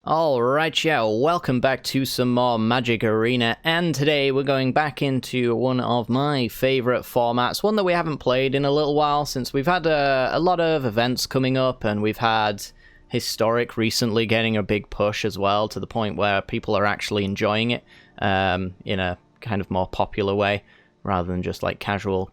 Alright, yeah, welcome back to some more Magic Arena, and today we're going back into one of my favourite formats, one that we haven't played in a little while, since we've had a lot of events coming up, and we've had Historic recently getting a big push as well, to the point where people are actually enjoying it in a kind of more popular way, rather than just like casual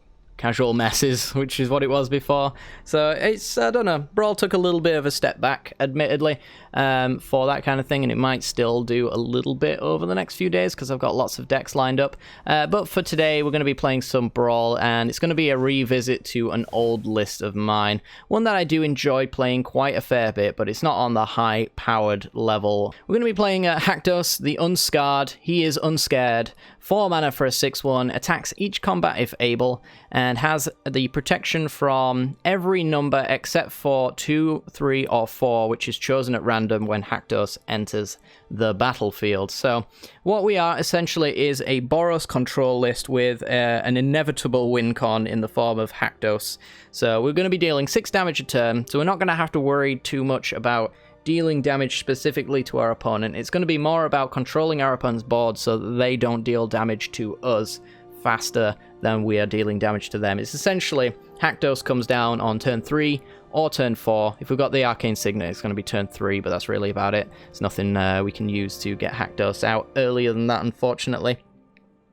messes, which is what it was before. So it's, I don't know, Brawl took a little bit of a step back, admittedly, for that kind of thing, and it might still do a little bit over the next few days, because I've got lots of decks lined up. But for today, we're going to be playing some Brawl, and it's going to be a revisit to an old list of mine. One that I do enjoy playing quite a fair bit, but it's not on the high-powered level. We're going to be playing Haktos, the Unscarred. He is Unscarred. 4 mana for a 6/1, attacks each combat if able, and has the protection from every number except for 2, 3, or 4, which is chosen at random when Haktos enters the battlefield. So what we are essentially is a Boros control list with an inevitable win con in the form of Haktos. So we're going to be dealing 6 damage a turn, so we're not going to have to worry too much about dealing damage specifically to our opponent. It's going to be more about controlling our opponent's board so that they don't deal damage to us faster than we are dealing damage to them. It's essentially Haktos comes down on turn 3 or turn 4. If we've got the Arcane Signet, it's going to be turn 3, but that's really about it. There's nothing we can use to get Haktos out earlier than that, unfortunately.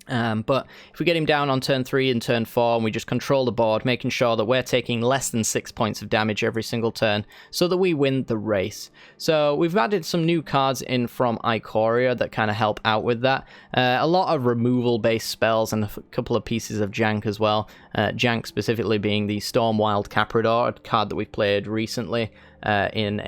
But if we get him down on turn 3 and turn 4 and we just control the board, making sure that we're taking less than 6 points of damage every single turn so that we win the race. So we've added some new cards in from Ikoria that kind of help out with that. A lot of removal based spells and a couple of pieces of jank as well. Jank specifically being the Stormwild Caprador, a card that we've played recently in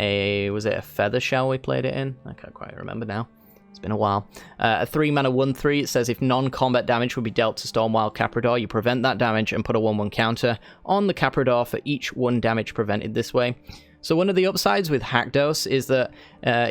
was it a Feather Shell we played it in? I can't quite remember now. It's been a while. A 3-mana 1/3, it says if non-combat damage would be dealt to Stormwild Caprador, you prevent that damage and put a 1/1 counter on the Caprador for each 1 damage prevented this way. So one of the upsides with Haktos is that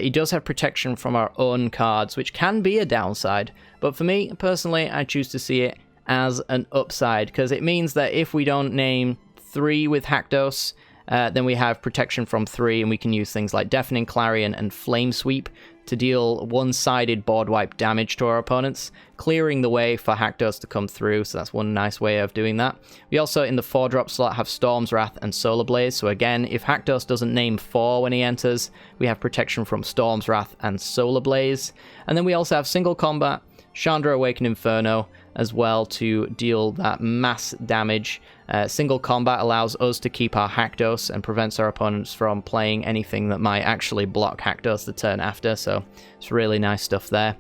he does have protection from our own cards, which can be a downside. But for me, personally, I choose to see it as an upside, because it means that if we don't name 3 with Haktos, then we have protection from 3, and we can use things like Deafening Clarion and Flame Sweep to deal one-sided board wipe damage to our opponents, clearing the way for Haktos to come through, so that's one nice way of doing that. We also, in the 4-drop slot, have Storm's Wrath and Solar Blaze, so again, if Haktos doesn't name 4 when he enters, we have protection from Storm's Wrath and Solar Blaze. And then we also have single combat, Chandra Awakened Inferno, as well to deal that mass damage. Single combat allows us to keep our Haktos and prevents our opponents from playing anything that might actually block Haktos the turn after, so it's really nice stuff there.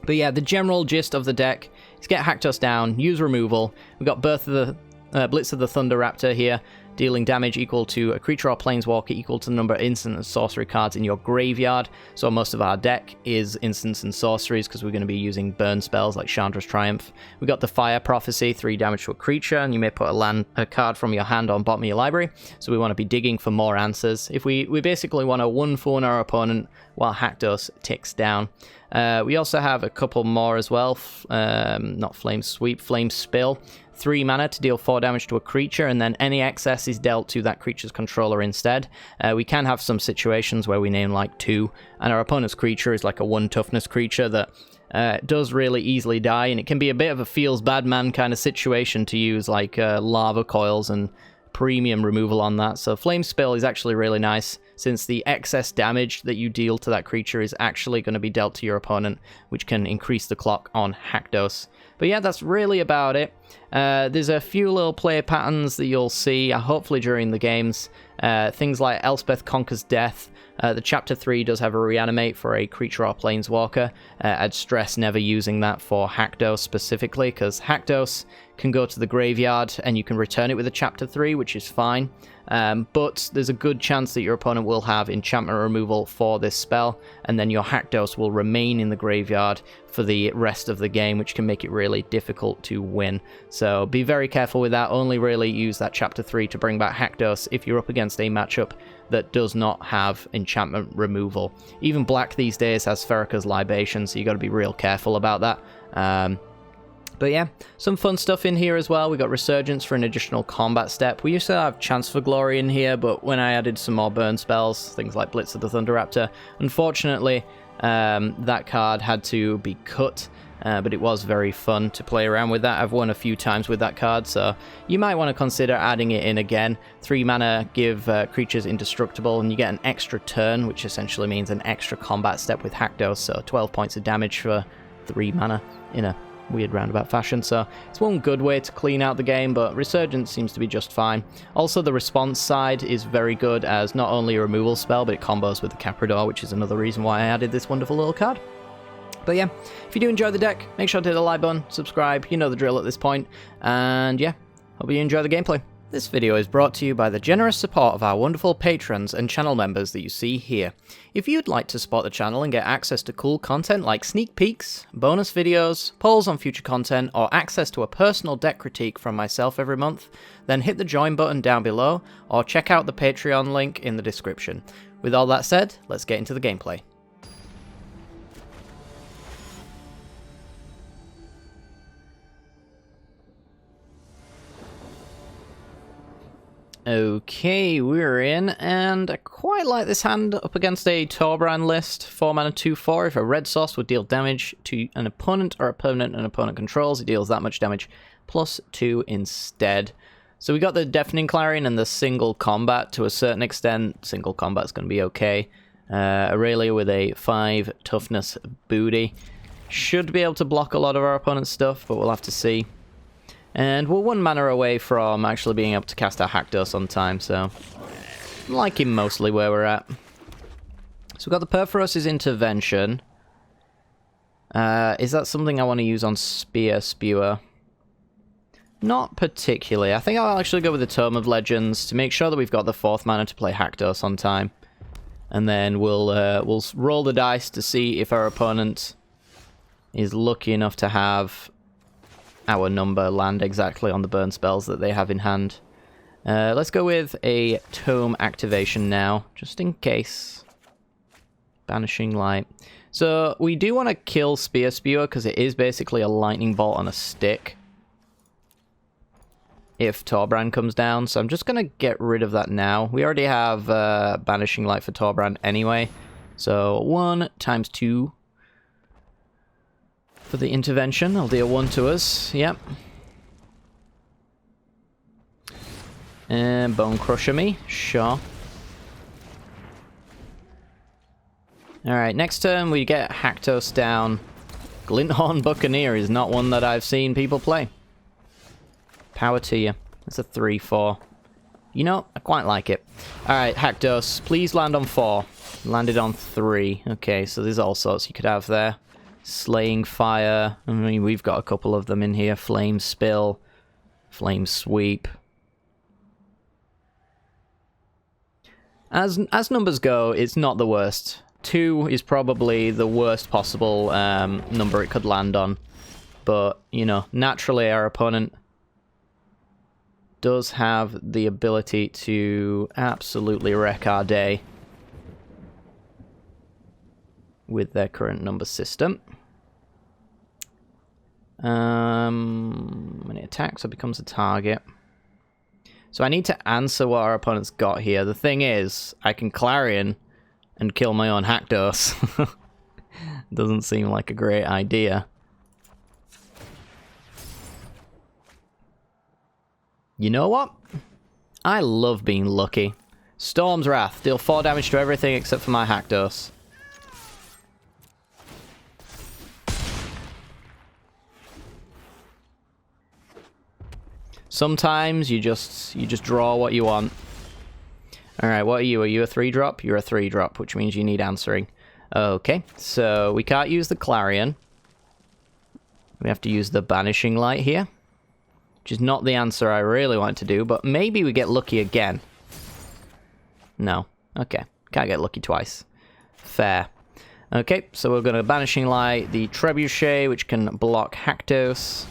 But yeah, the general gist of the deck is get Haktos down, use removal. We've got Blitz of the Thunder Raptor here, dealing damage equal to a creature or planeswalker equal to the number of instant and sorcery cards in your graveyard. So most of our deck is instants and sorceries, because we're going to be using burn spells like Chandra's Triumph. We got the Fire Prophecy, 3 damage to a creature, and you may put a card from your hand on bottom of your library. So we want to be digging for more answers. If we basically want to 1/4 our opponent while Haktos ticks down. We also have a couple more as well. Not Flame Sweep, Flame Spill. 3 mana to deal 4 damage to a creature, and then any excess is dealt to that creature's controller instead. We can have some situations where we name like 2, and our opponent's creature is like a 1 toughness creature that does really easily die, and it can be a bit of a feels bad man kind of situation to use like lava coils and premium removal on that. So Flame Spill is actually really nice, since the excess damage that you deal to that creature is actually going to be dealt to your opponent, which can increase the clock on Haktos. But yeah, that's really about it. There's a few little play patterns that you'll see, hopefully during the games. Things like Elspeth Conquers Death. The Chapter 3 does have a reanimate for a creature or planeswalker. I'd stress never using that for Haktos specifically, because Haktos can go to the graveyard and you can return it with a Chapter 3, which is fine. But there's a good chance that your opponent will have enchantment removal for this spell, and then your Haktos will remain in the graveyard for the rest of the game, which can make it really difficult to win. So be very careful with that. Only really use that Chapter 3 to bring back Haktos if you're up against a matchup that does not have enchantment removal. Even Black these days has Ferrica's Libation, so you got to be real careful about that. But yeah, some fun stuff in here as well. We got Resurgence for an additional combat step. We used to have Chance for Glory in here, but when I added some more burn spells, things like Blitz of the Thunder Raptor, unfortunately, that card had to be cut. But it was very fun to play around with that. I've won a few times with that card, so you might want to consider adding it in again. 3 mana, give creatures indestructible, and you get an extra turn, which essentially means an extra combat step with Haktos, so 12 points of damage for 3 mana in a weird roundabout fashion. So it's one good way to clean out the game, but Resurgence seems to be just fine. Also, the response side is very good as not only a removal spell, but it combos with the Caprador, which is another reason why I added this wonderful little card. But yeah, if you do enjoy the deck, make sure to hit the like button, subscribe, you know the drill at this point, and yeah, hope you enjoy the gameplay. This video is brought to you by the generous support of our wonderful patrons and channel members that you see here. If you'd like to support the channel and get access to cool content like sneak peeks, bonus videos, polls on future content, or access to a personal deck critique from myself every month, then hit the join button down below, or check out the Patreon link in the description. With all that said, let's get into the gameplay. Okay, we're in, and I quite like this hand up against a Torbrand list. 4 mana, 2/4. If a red source would deal damage to an opponent or a permanent an opponent controls, it deals that much damage, +2 instead. So we got the Deafening Clarion and the single combat to a certain extent. Single combat's going to be okay. Aurelia with a 5 toughness booty. Should be able to block a lot of our opponent's stuff, but we'll have to see. And we're 1 mana away from actually being able to cast our Haktos on time, so I'm liking mostly where we're at. So we've got the Perforos's Intervention. Is that something I want to use on Spear Spewer? Not particularly. I think I'll actually go with the Tome of Legends to make sure that we've got the 4th mana to play Haktos on time. And then we'll roll the dice to see if our opponent is lucky enough to have our number land exactly on the burn spells that they have in hand. Let's go with a Tome activation now, just in case. Banishing Light. So we do want to kill Spear Spewer because it is basically a lightning bolt on a stick if Torbrand comes down, so I'm just going to get rid of that now. We already have Banishing Light for Torbrand anyway, so 1 × 2 for the intervention. I'll deal 1 to us. Yep. And Bone Crusher me. Sure. Alright, next turn we get Haktos down. Glinthorn Buccaneer is not one that I've seen people play. Power to you. That's a 3/4. You know, I quite like it. Alright, Haktos, please land on 4. Landed on 3. Okay, so there's all sorts you could have there. Slaying Fire. I mean, we've got a couple of them in here. Flame Spill. Flame Sweep. As numbers go, it's not the worst. 2 is probably the worst possible number it could land on. But, you know, naturally our opponent does have the ability to absolutely wreck our day with their current number system. When it attacks, it becomes a target. So I need to answer what our opponent's got here. The thing is, I can Clarion and kill my own Haktos. Doesn't seem like a great idea. You know what? I love being lucky. Storm's Wrath. Deal 4 damage to everything except for my Haktos. Sometimes you just draw what you want. Alright, what are you? Are you a 3-drop? You're a 3-drop, which means you need answering. Okay, so we can't use the Clarion. We have to use the Banishing Light here, which is not the answer I really want to do, but maybe we get lucky again. No. Okay, can't get lucky twice. Fair. Okay, so we're going to Banishing Light the Trebuchet, which can block Haktos.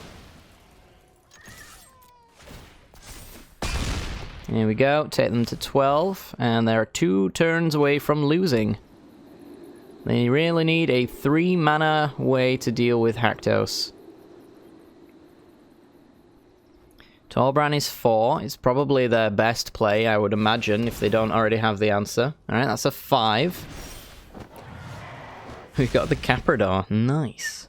Here we go, take them to 12, and they're 2 turns away from losing. They really need a 3 mana way to deal with Haktos. Torbran is 4. It's probably their best play, I would imagine, if they don't already have the answer. Alright, that's a 5. We've got the Caprador. Nice.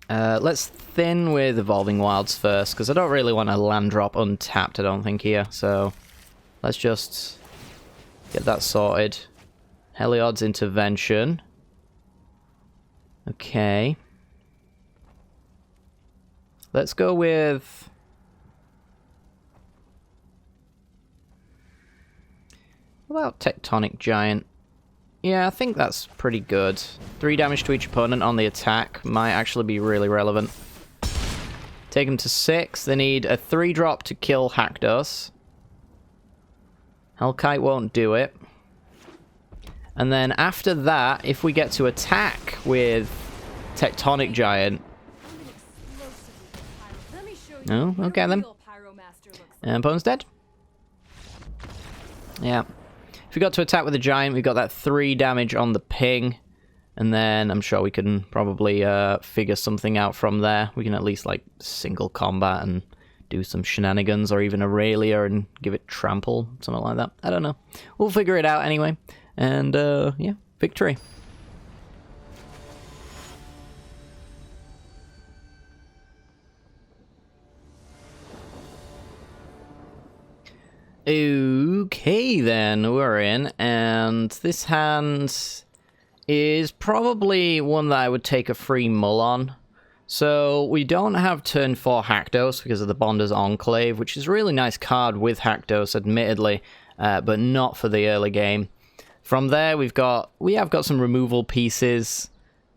Let's thin with Evolving Wilds first, because I don't really want a land drop untapped, I don't think, here. So, let's just get that sorted. Heliod's Intervention. Okay. Let's go with... what about Tectonic Giant? Yeah, I think that's pretty good. 3 damage to each opponent on the attack might actually be really relevant. Take them to 6. They need a 3-drop to kill Haktos. Hellkite won't do it. And then after that, if we get to attack with Tectonic Giant... oh, okay then. And opponent's dead. Yeah. If we got to attack with a giant, we've got that 3 damage on the ping. And then I'm sure we can probably figure something out from there. We can at least, like, single combat and do some shenanigans, or even Aurelia and give it trample, something like that. I don't know. We'll figure it out anyway. And, yeah, victory. Okay, then, we're in, and this hand is probably one that I would take a free mull on. So, we don't have turn 4 Haktos because of the Bonder's Enclave, which is a really nice card with Haktos, admittedly, but not for the early game. From there, we have got some removal pieces,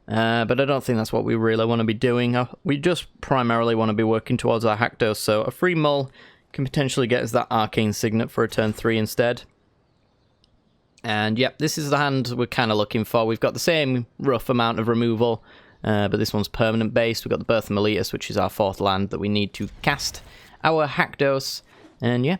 but I don't think that's what we really want to be doing. We just primarily want to be working towards our Haktos, so a free mull can potentially get us that Arcane Signet for a turn 3 instead. And yep, this is the hand we're kind of looking for. We've got the same rough amount of removal, but this one's permanent based. We've got the Birth of Meletus, which is our 4th land that we need to cast our Haktos. And yeah,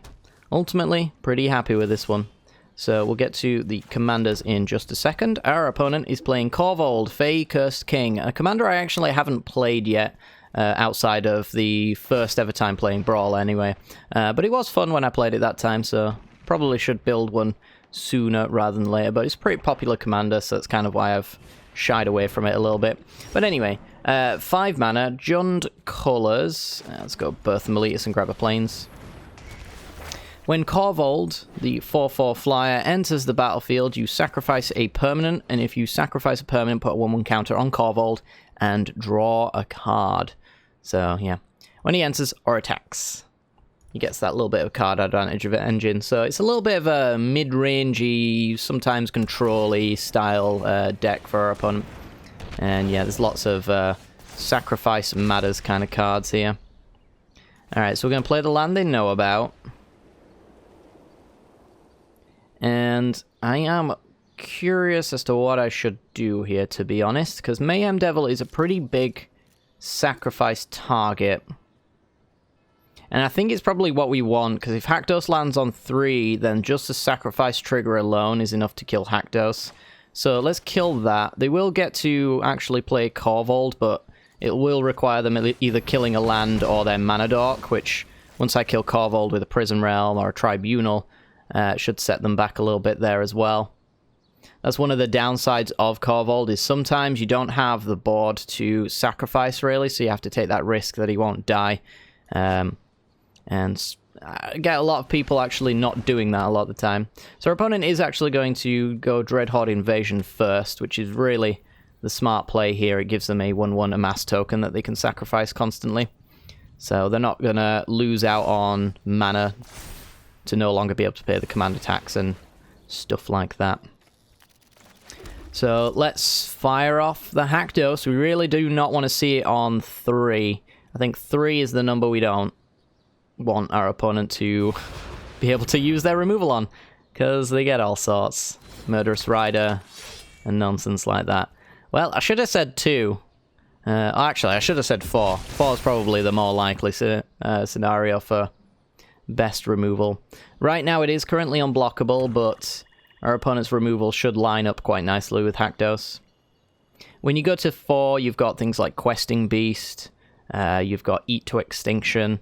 ultimately, pretty happy with this one. So we'll get to the commanders in just a second. Our opponent is playing Korvold, Fey Cursed King, a commander I actually haven't played yet. Outside of the first ever time playing Brawl anyway. But it was fun when I played it that time, so probably should build one sooner rather than later. But it's a pretty popular commander, so that's kind of why I've shied away from it a little bit. But anyway, 5 mana, Jund Colours. Let's go Birth of Meletus and grab a Plains. When Korvold, the 4/4 flyer, enters the battlefield, you sacrifice a permanent, and if you sacrifice a permanent, put a 1/1 counter on Korvold and draw a card. So, yeah. When he enters or attacks, he gets that little bit of card advantage of engine. So it's a little bit of a mid-rangey, sometimes control-y style deck for our opponent. And yeah, there's lots of sacrifice matters kind of cards here. Alright, so we're going to play the land they know about. And I am curious as to what I should do here, to be honest, because Mayhem Devil is a pretty big sacrifice target. And I think it's probably what we want, because if Haktos lands on 3, then just the sacrifice trigger alone is enough to kill Haktos. So let's kill that. They will get to actually play Korvold, but it will require them either killing a land or their Mana Dork, which, once I kill Korvold with a Prison Realm or a Tribunal, should set them back a little bit there as well. That's one of the downsides of Korvold, is sometimes you don't have the board to sacrifice, really, so you have to take that risk that he won't die. And I get a lot of people actually not doing that a lot of the time. So our opponent is actually going to go Dreadhorde Invasion first, which is really the smart play here. It gives them a 1/1 Amass token that they can sacrifice constantly. So they're not going to lose out on mana to no longer be able to pay the command attacks and stuff like that. So let's fire off the Haktos. We really do not want to see it on 3. I think 3 is the number we don't want our opponent to be able to use their removal on, because they get all sorts. Murderous Rider and nonsense like that. Well, I should have said 2. Actually, I should have said 4. 4 is probably the more likely scenario for best removal. Right now it is currently unblockable, but our opponent's removal should line up quite nicely with Haktos. When you go to 4, you've got things like Questing Beast, You've got Eat to Extinction.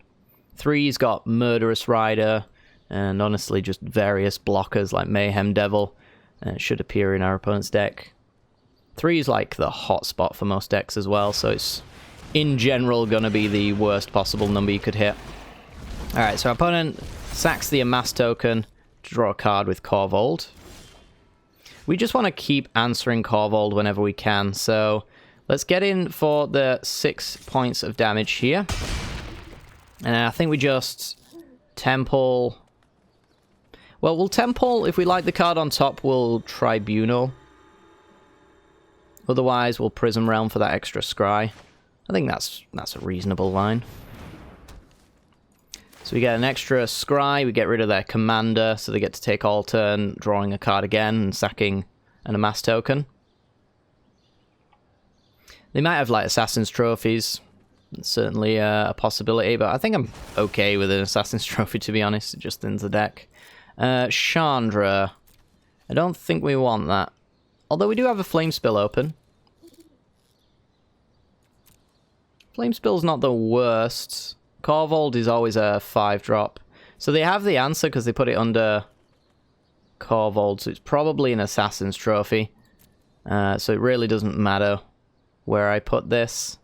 3's got Murderous Rider, and honestly just various blockers like Mayhem Devil. It should appear in our opponent's deck. 3 is like the hot spot for most decks as well, so it's in general gonna be the worst possible number you could hit. Alright, so our opponent sacks the Amass token to draw a card with Korvold. We just want to keep answering Korvold whenever we can, so let's get in for the 6 points of damage here. And I think we just Temple. Well, we'll Temple. If we like the card on top, we'll Tribunal. Otherwise, we'll Prism Realm for that extra scry. I think that's a reasonable line. So we get an extra scry, we get rid of their commander, so they get to take all turn, drawing a card again, and sacking an Amass token. They might have, like, Assassin's Trophies. It's certainly a possibility, but I think I'm okay with an Assassin's Trophy, to be honest. It just thins the deck. Chandra. I don't think we want that. Although we do have a Flame Spill open. Flame Spill's not the worst. Korvold is always a 5-drop. So they have the answer because they put it under Korvold, so it's probably an Assassin's Trophy. So it really doesn't matter where I put this.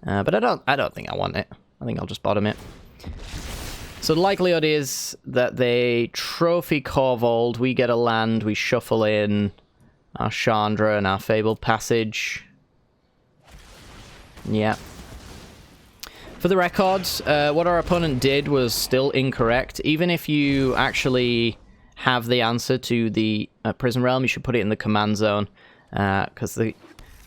But I don't think I want it. I think I'll just bottom it. So the likelihood is that they trophy Korvold, we get a land, we shuffle in our Chandra and our Fabled Passage. Yeah. For the records, what our opponent did was still incorrect. Even if you actually have the answer to the Prism Realm, you should put it in the command zone. Because the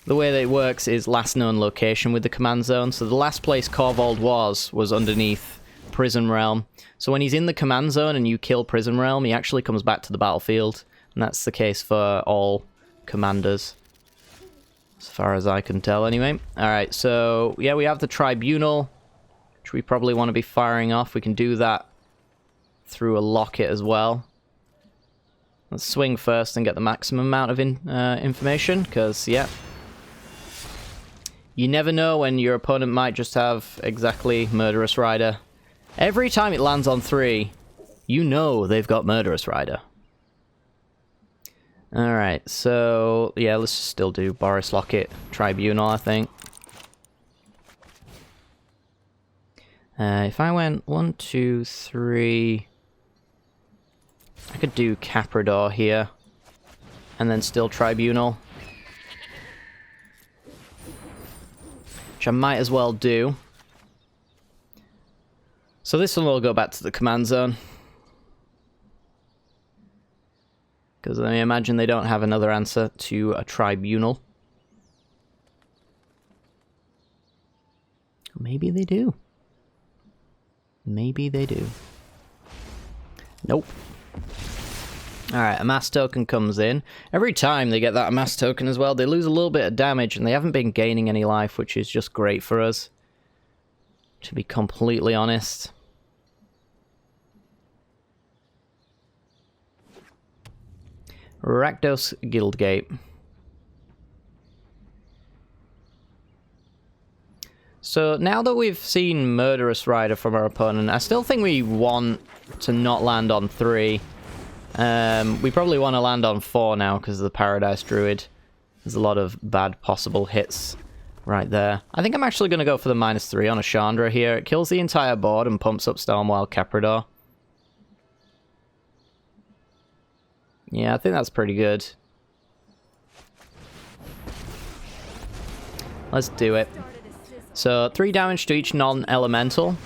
way that it works is last known location with the command zone. So the last place Korvold was underneath Prism Realm. So when he's in the command zone and you kill Prism Realm, he actually comes back to the battlefield. And that's the case for all commanders. As far as I can tell, anyway. Alright, so yeah, we have the Tribunal, which we probably want to be firing off. We can do that through a Locket as well. Let's swing first and get the maximum amount of information, because, yeah. You never know when your opponent might just have exactly Murderous Rider. Every time it lands on 3, you know they've got Murderous Rider. Alright, so, yeah, let's just still do Boris Locket, Tribunal, I think. If I went 1, 2, 3... I could do Caprador here. And then still Tribunal. Which I might as well do. So this one will go back to the command zone. Because I imagine they don't have another answer to a Tribunal. Maybe they do. Maybe they do. Nope. Alright, Amass token comes in. Every time they get that Amass token as well, they lose a little bit of damage, and they haven't been gaining any life, which is just great for us. To be completely honest. Haktos Guildgate. So now that we've seen Murderous Rider from our opponent, I still think we want to not land on 3. We probably want to land on 4 now because of the Paradise Druid. There's a lot of bad possible hits right there. I think I'm actually going to go for the -3 on a Chandra here. It kills the entire board and pumps up Stormwild Caprador. Yeah, I think that's pretty good. Let's do it. So 3 damage to each non-elemental.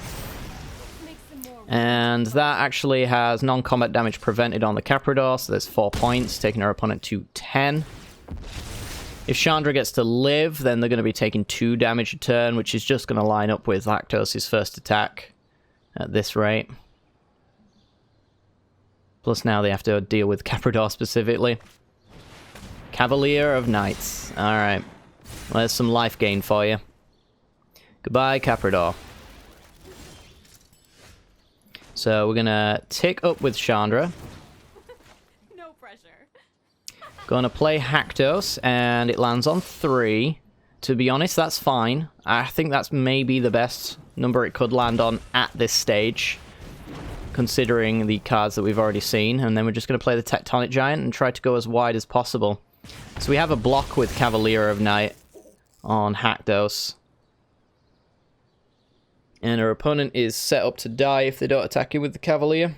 And that actually has non-combat damage prevented on the Caprador, so there's 4 points, taking our opponent to 10. If Chandra gets to live, then they're going to be taking 2 damage a turn, which is just going to line up with Haktos' first attack at this rate. Plus now they have to deal with Caprador specifically. Cavalier of Knights. Alright. Well, there's some life gain for you. Goodbye, Caprador. So we're gonna tick up with Chandra. No pressure. Gonna play Haktos, and it lands on 3. To be honest, that's fine. I think that's maybe the best number it could land on at this stage, considering the cards that we've already seen. And then we're just going to play the Tectonic Giant and try to go as wide as possible. So we have a block with Cavalier of Night on Haktos. And our opponent is set up to die if they don't attack you with the Cavalier.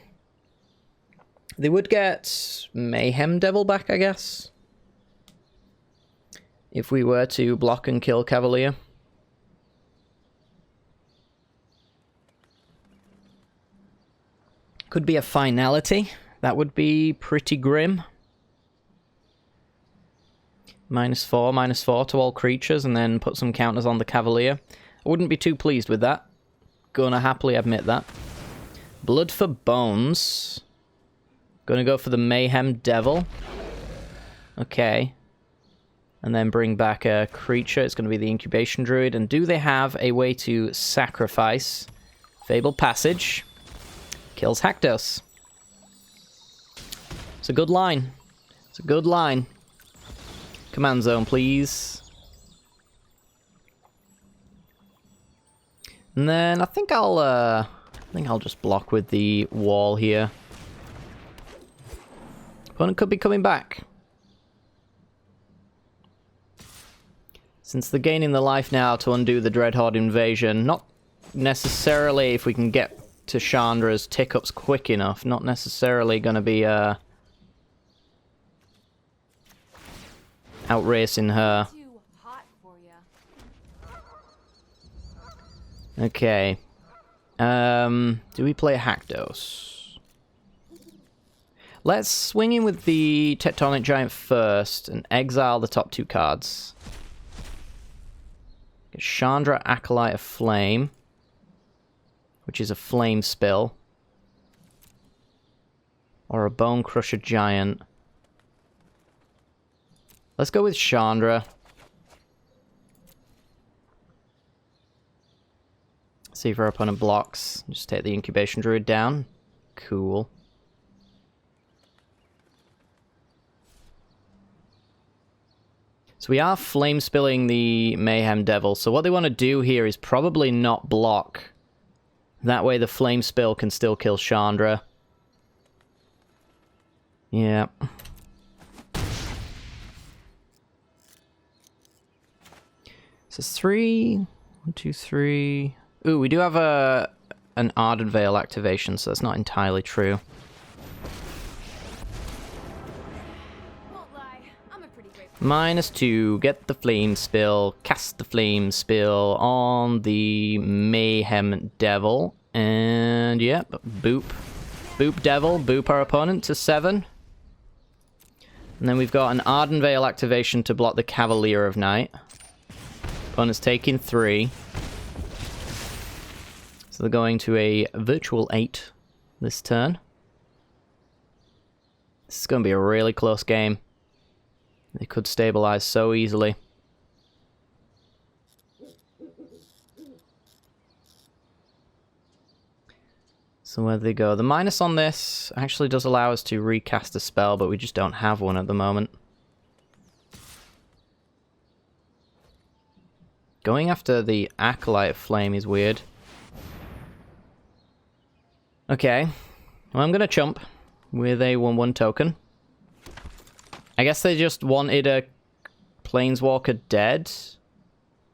They would get Mayhem Devil back, I guess, if we were to block and kill Cavalier. Could be a finality. That would be pretty grim. -4 to all creatures, and then put some counters on the Cavalier. I wouldn't be too pleased with that. Gonna happily admit that. Blood for Bones. Gonna go for the Mayhem Devil. Okay. And then bring back a creature. It's gonna be the Incubation Druid. And do they have a way to sacrifice? Fabled Passage. Kills Haktos. It's a good line. It's a good line. Command Zone, please. And then I think I'll just block with the wall here. Opponent could be coming back. Since they're gaining the life now to undo the Dreadhorde invasion, not necessarily if we can get to Chandra's tick-ups quick enough, not necessarily going to be outracing her. Okay. Do we play Haktos? Let's swing in with the Tectonic Giant first and exile the top 2 cards. Get Chandra, Acolyte of Flame, which is a flame spill. Or a Bone Crusher Giant. Let's go with Chandra. See if our opponent blocks. Just take the Incubation Druid down. Cool. So we are flame spilling the Mayhem Devil. So what they want to do here is probably not block. That way the flame spill can still kill Chandra. Yeah. So 3, 1, 2, 3. Ooh, we do have an Ardent Veil activation, so that's not entirely true. -2, get the Flame Spill, cast the Flame Spill on the Mayhem Devil, and yep, boop. Boop Devil, boop our opponent to 7. And then we've got an Ardent Veil activation to block the Cavalier of Night. Opponent's taking 3. So they're going to a virtual 8 this turn. This is going to be a really close game. They could stabilize so easily. So where do they go? The minus on this actually does allow us to recast a spell, but we just don't have one at the moment. Going after the Acolyte of Flame is weird. Okay. Well, I'm going to chump with a 1/1 token. I guess they just wanted a Planeswalker dead,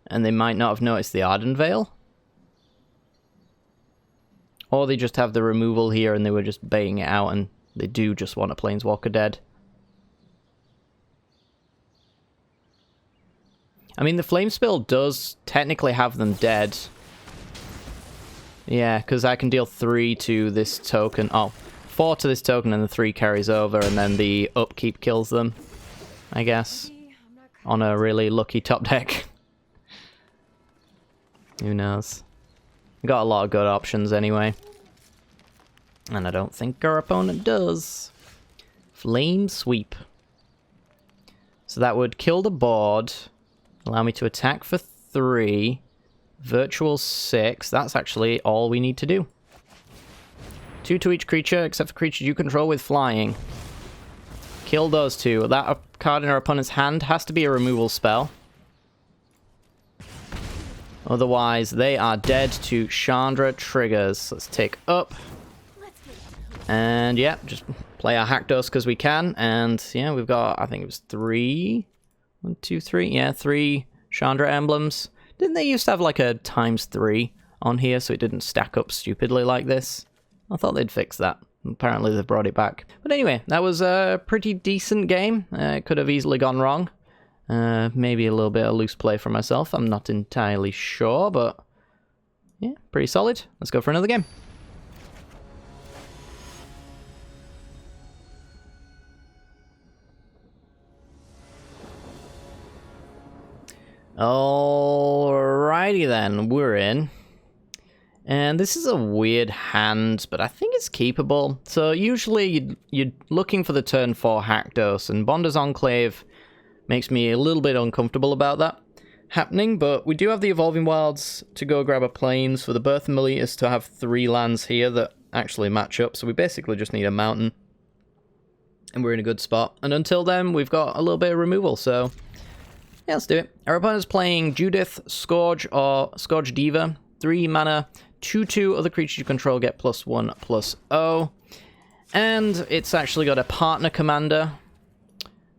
and they might not have noticed the Ardent Veil. Or they just have the removal here and they were just baiting it out and they do just want a Planeswalker dead. I mean, the Flame Spill does technically have them dead. Yeah, because I can deal 3 to this token. Oh, 4 to this token and the 3 carries over and then the upkeep kills them, I guess. On a really lucky top deck. Who knows? Got a lot of good options anyway. And I don't think our opponent does. Flame Sweep. So that would kill the board. Allow me to attack for 3. Virtual 6. That's actually all we need to do. 2 to each creature, except for creatures you control with flying. Kill those 2. That card in our opponent's hand has to be a removal spell. Otherwise, they are dead to Chandra triggers. Let's take up. And yeah, just play our Haktos because we can. And yeah, we've got, I think it was 3. 1, 2, 3. Yeah, 3 Chandra emblems. Didn't they used to have like a ×3 on here so it didn't stack up stupidly like this? I thought they'd fix that. Apparently they've brought it back. But anyway, that was a pretty decent game. It could have easily gone wrong. Maybe a little bit of loose play for myself. I'm not entirely sure, but yeah, pretty solid. Let's go for another game. Alrighty then, we're in. And this is a weird hand, but I think it's keepable. So usually you're looking for the turn 4 Haktos, and Bonder's Enclave makes me a little bit uncomfortable about that happening, but we do have the Evolving Wilds to go grab a Plains for the Birth of Meletus to have 3 lands here that actually match up, so we basically just need a mountain. And we're in a good spot. And until then, we've got a little bit of removal, so yeah, let's do it. Our opponent's playing Judith, Scourge, or Scourge Diva. 3 mana, 2/2 other creatures you control get +1/+0. And it's actually got a partner commander.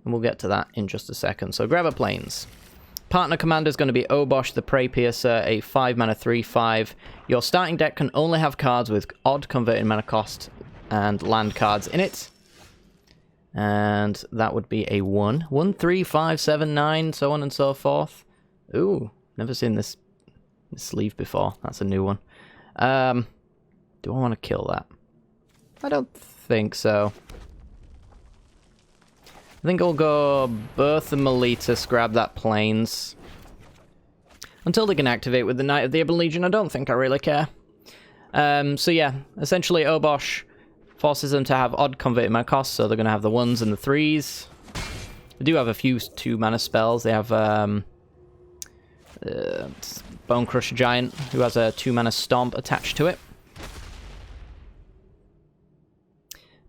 And we'll get to that in just a second. So grab a Plains. Partner commander is going to be Obosh the Prey Piercer, a 5 mana 3/5. Your starting deck can only have cards with odd converted mana cost and land cards in it. And that would be a 1. 1, 3, 5, 7, 9, so on and so forth. Ooh, never seen this sleeve before. That's a new one. Do I want to kill that? I don't think so. I think I'll go Birth of Meletus, grab that Plains. Until they can activate with the Knight of the Ebon Legion, I don't think I really care. So yeah, essentially Obosh forces them to have odd converted mana costs, so they're going to have the 1s and the 3s. They do have a few 2 mana spells. They have Bone Crusher Giant, who has a 2 mana Stomp attached to it.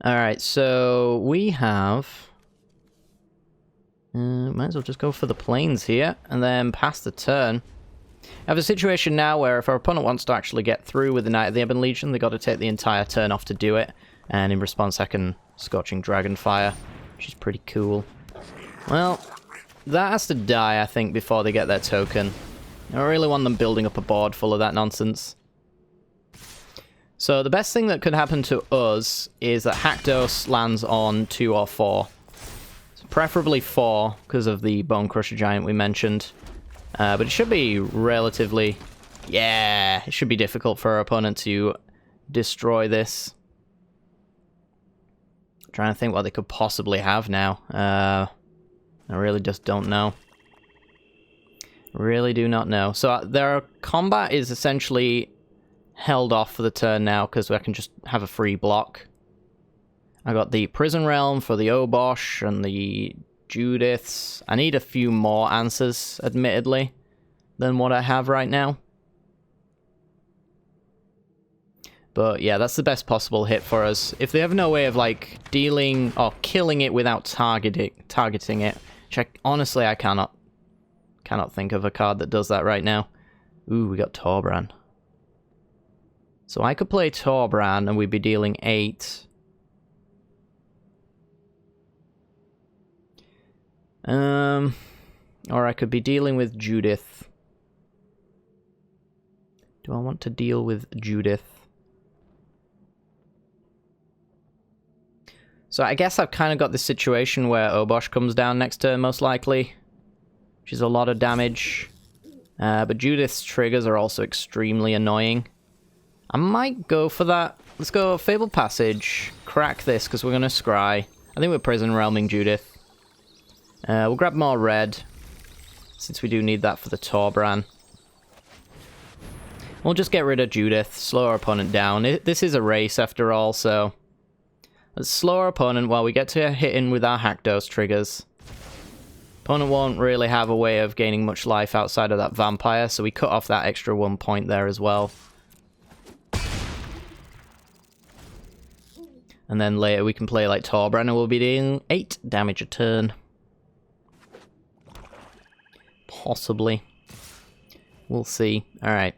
Alright, so we have... might as well just go for the Plains here, and then pass the turn. I have a situation now where if our opponent wants to actually get through with the Knight of the Ebon Legion, they've got to take the entire turn off to do it. And in response, I can Scorching Dragonfire, which is pretty cool. Well, that has to die, I think, before they get their token. I don't really want them building up a board full of that nonsense. So the best thing that could happen to us is that Haktos lands on 2 or 4. So preferably 4, because of the Bone Crusher Giant we mentioned. But it should be relatively... yeah, it should be difficult for our opponent to destroy this. Trying to think what they could possibly have now. I really just don't know. Really do not know. So their combat is essentially held off for the turn now because I can just have a free block. I got the Prison Realm for the Obosh and the Judiths. I need a few more answers, admittedly, than what I have right now. But yeah, that's the best possible hit for us. If they have no way of like dealing or killing it without targeting it, which honestly I cannot think of a card that does that right now. Ooh, we got Torbran. So I could play Torbran and we'd be dealing 8. Or I could be dealing with Judith. Do I want to deal with Judith? So I guess I've kind of got this situation where Obosh comes down next turn, most likely, which is a lot of damage. But Judith's triggers are also extremely annoying. I might go for that. Let's go Fabled Passage, crack this, because we're going to scry. I think we're Prison Realming Judith. We'll grab more red, since we do need that for the Torbran. We'll just get rid of Judith, slow our opponent down. This is a race after all, so... let's slow our opponent while we get to hit in with our Haktos triggers. Opponent won't really have a way of gaining much life outside of that vampire, so we cut off that extra 1 point there as well. And then later we can play like Torbran and we'll be dealing 8 damage a turn. Possibly. We'll see. Alright.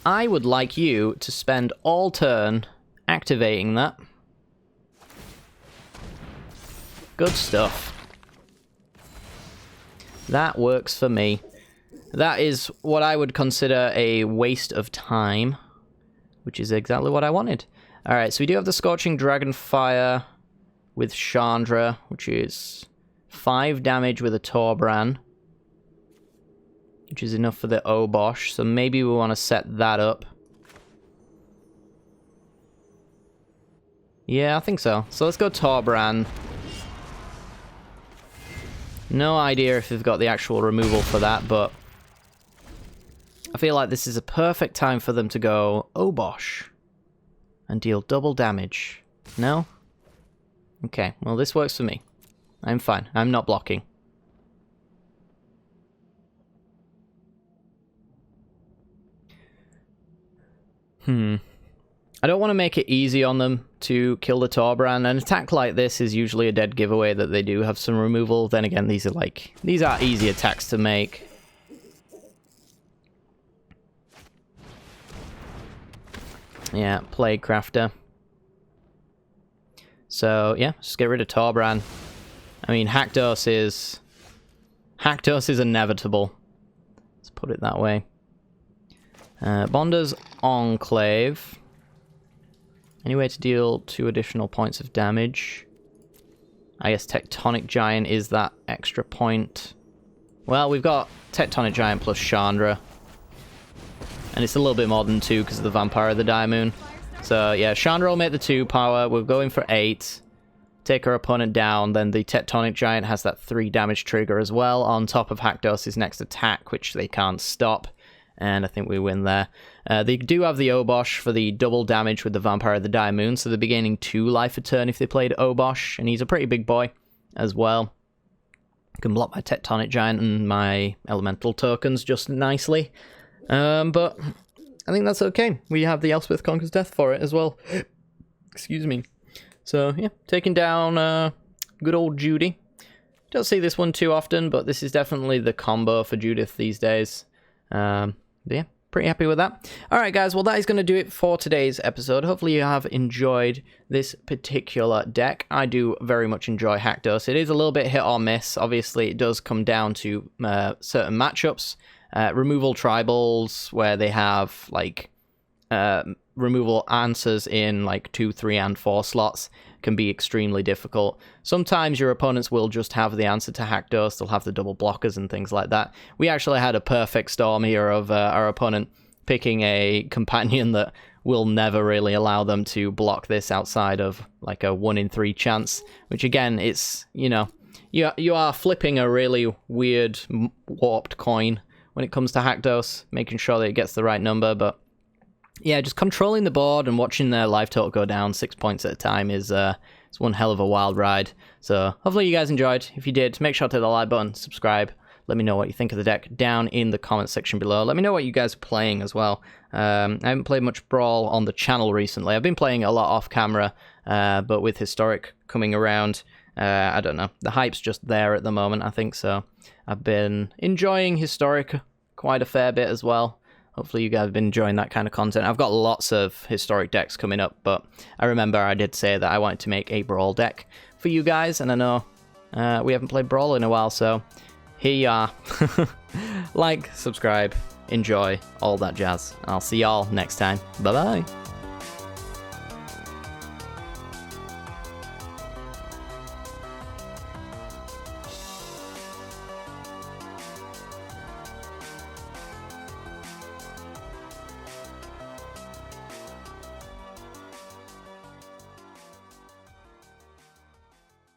I would like you to spend all turn activating that. Good stuff. That works for me. That is what I would consider a waste of time, which is exactly what I wanted. Alright, so we do have the Scorching Dragonfire with Chandra, which is 5 damage with a Torbran, which is enough for the Obosh, so maybe we want to set that up. Yeah, I think so. So let's go Torbran. No idea if they've got the actual removal for that, but I feel like this is a perfect time for them to go Obosh and deal double damage. No? Okay, well this works for me. I'm fine. I'm not blocking. I don't want to make it easy on them to kill the Torbran. An attack like this is usually a dead giveaway that they do have some removal. Then again, these are easy attacks to make. Yeah, Plague Crafter. So, yeah, just get rid of Torbran. I mean, Haktos is inevitable. Let's put it that way. Bonder's Enclave. Any way to deal 2 additional points of damage? I guess Tectonic Giant is that extra point. Well, we've got Tectonic Giant plus Chandra. And it's a little bit more than 2 because of the Vampire of the Daimoon. So, yeah, Chandra will make the 2 power. We're going for 8. Take our opponent down. Then the Tectonic Giant has that 3 damage trigger as well, on top of Haktos' next attack, which they can't stop. And I think we win there. They do have the Obosh for the double damage with the Vampire of the Daimoon, so they'll be gaining 2 life a turn if they played Obosh, and he's a pretty big boy as well. I can block my Tectonic Giant and my Elemental tokens just nicely. But I think that's okay. We have the Elspeth Conquers Death for it as well. Excuse me. So, yeah, taking down good old Judy. Don't see this one too often, but this is definitely the combo for Judith these days. But yeah, pretty happy with that. Alright guys, well that is going to do it for today's episode. Hopefully you have enjoyed this particular deck. I do very much enjoy Haktos. It is a little bit hit or miss. Obviously it does come down to certain matchups. Removal tribals where they have like removal answers in like 2, 3, and 4 slots can be extremely difficult. Sometimes your opponents will just have the answer to Haktos, they'll have the double blockers and things like that. We actually had a perfect storm here of our opponent picking a companion that will never really allow them to block this outside of like a 1 in 3 chance, which again, it's, you know, you are flipping a really weird warped coin when it comes to Haktos, making sure that it gets the right number, but yeah, just controlling the board and watching their life total go down 6 points at a time is it's one hell of a wild ride. So hopefully you guys enjoyed. If you did, make sure to hit the like button, subscribe. Let me know what you think of the deck down in the comments section below. Let me know what you guys are playing as well. I haven't played much Brawl on the channel recently. I've been playing a lot off camera, but with Historic coming around, I don't know. The hype's just there at the moment, I think, so I've been enjoying Historic quite a fair bit as well. Hopefully you guys have been enjoying that kind of content. I've got lots of Historic decks coming up, but I remember I did say that I wanted to make a Brawl deck for you guys, and I know we haven't played Brawl in a while, so here you are. Like, subscribe, enjoy, all that jazz. I'll see y'all next time. Bye-bye.